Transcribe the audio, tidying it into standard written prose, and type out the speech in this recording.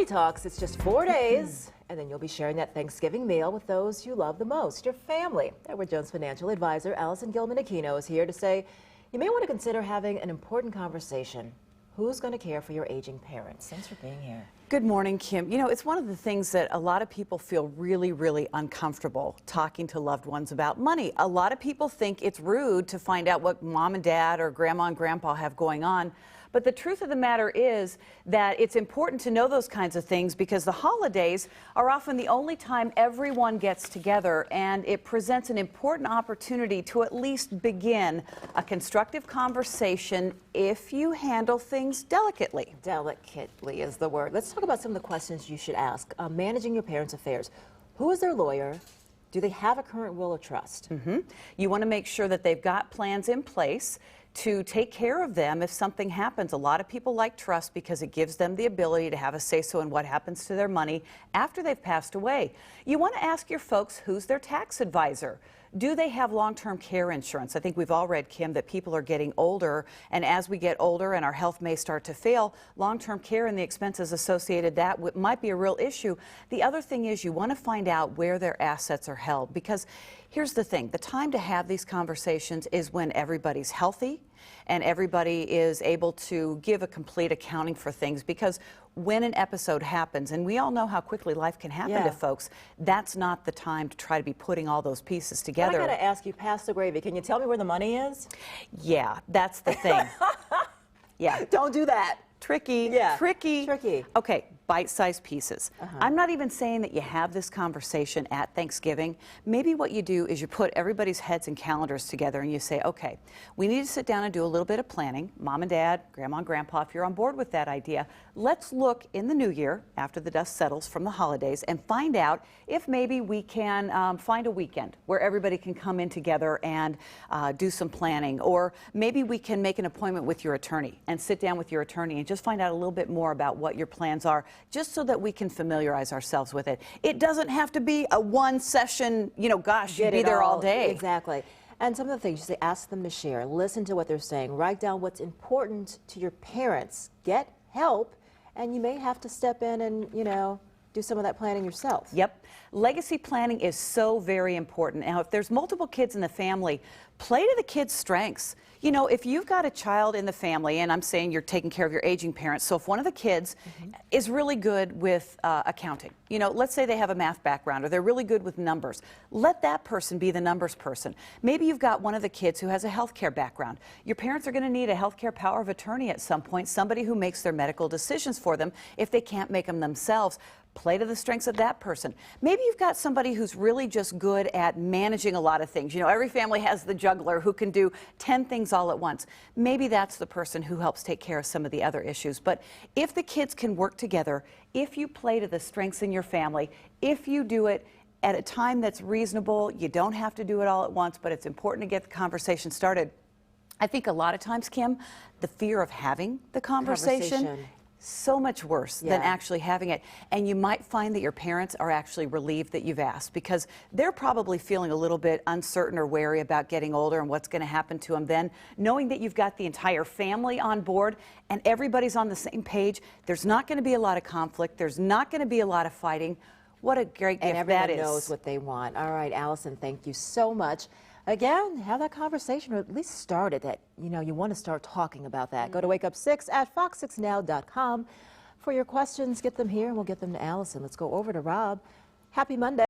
Talks. It's just 4 days, and then you'll be sharing that Thanksgiving meal with those you love the most, your family. Edward Jones financial advisor Allison Gilman Aquino is here to say you may want to consider having an important conversation. Who's going to care for your aging parents? Thanks for being here. Good morning, Kim. You know, it's one of the things that a lot of people feel really uncomfortable talking to loved ones about money. A lot of people think it's rude to find out what mom and dad or grandma and grandpa have going on. But the truth of the matter is that it's important to know those kinds of things because the holidays are often the only time everyone gets together, and it presents an important opportunity to at least begin a constructive conversation if you handle things delicately. Delicately is the word. Let's talk about some of the questions you should ask. Managing your parents' affairs. Who is their lawyer? Do they have a current will or trust? You want to make sure that they've got plans in place to take care of them if something happens. A lot of people like trust because it gives them the ability to have a say-so in what happens to their money after they've passed away. You want to ask your folks who's their tax advisor. Do they have long-term care insurance? I think we've all read, Kim, that people are getting older, and as we get older and our health may start to fail, long-term care and the expenses associated that might be a real issue. The other thing is you want to find out where their assets are held, because here's the thing, the time to have these conversations is when everybody's healthy and everybody is able to give a complete accounting for things, because when an episode happens, and we all know how quickly life can happen to folks, that's not the time to try to be putting all those pieces together. I got to ask you, past the gravy, can you tell me where the money is? Yeah, that's the thing. Yeah. Don't do that. Tricky. Yeah. Tricky. Okay, bite-sized pieces. I'm not even saying that you have this conversation at Thanksgiving. Maybe what you do is you put everybody's heads and calendars together and you say, okay, we need to sit down and do a little bit of planning. Mom and dad, grandma and grandpa, if you're on board with that idea, let's look in the new year after the dust settles from the holidays and find out if maybe we can find a weekend where everybody can come in together and do some planning. Or maybe we can make an appointment with your attorney and sit down with your attorney and just find out a little bit more about what your plans are, just so that we can familiarize ourselves with it. It doesn't have to be a one session, you know, gosh, you'd be there all day. Exactly. And some of the things you say, ask them to share, listen to what they're saying, write down what's important to your parents, get help, and you may have to step in and, you know, do some of that planning yourself. Yep. Legacy planning is so very important. Now, if there's multiple kids in the family, play to the kids' strengths. You know, if you've got a child in the family, and I'm saying you're taking care of your aging parents, so if one of the kids is really good with accounting, you know, let's say they have a math background or they're really good with numbers, let that person be the numbers person. Maybe you've got one of the kids who has a healthcare background. Your parents are going to need a healthcare power of attorney at some point, somebody who makes their medical decisions for them if they can't make them themselves. Play to the strengths of that person. Maybe you've got somebody who's really just good at managing a lot of things. You know, every family has the juggler who can do 10 things all at once. Maybe that's the person who helps take care of some of the other issues. But if the kids can work together, if you play to the strengths in your family, if you do it at a time that's reasonable, you don't have to do it all at once, but it's important to get the conversation started. I think a lot of times, Kim, the fear of having the conversation so much worse than actually having it. And you might find that your parents are actually relieved that you've asked, because they're probably feeling a little bit uncertain or wary about getting older and what's going to happen to them then. Knowing that you've got the entire family on board and everybody's on the same page, there's not going to be a lot of conflict. There's not going to be a lot of fighting. What a great gift that is. And everyone knows what they want. All right, Allison, thank you so much. Again, have that conversation, or at least start it. That, you know, you want to start talking about that. Go to wakeup6 at fox6now.com for your questions. Get them here, and we'll get them to Allison. Let's go over to Rob. Happy Monday.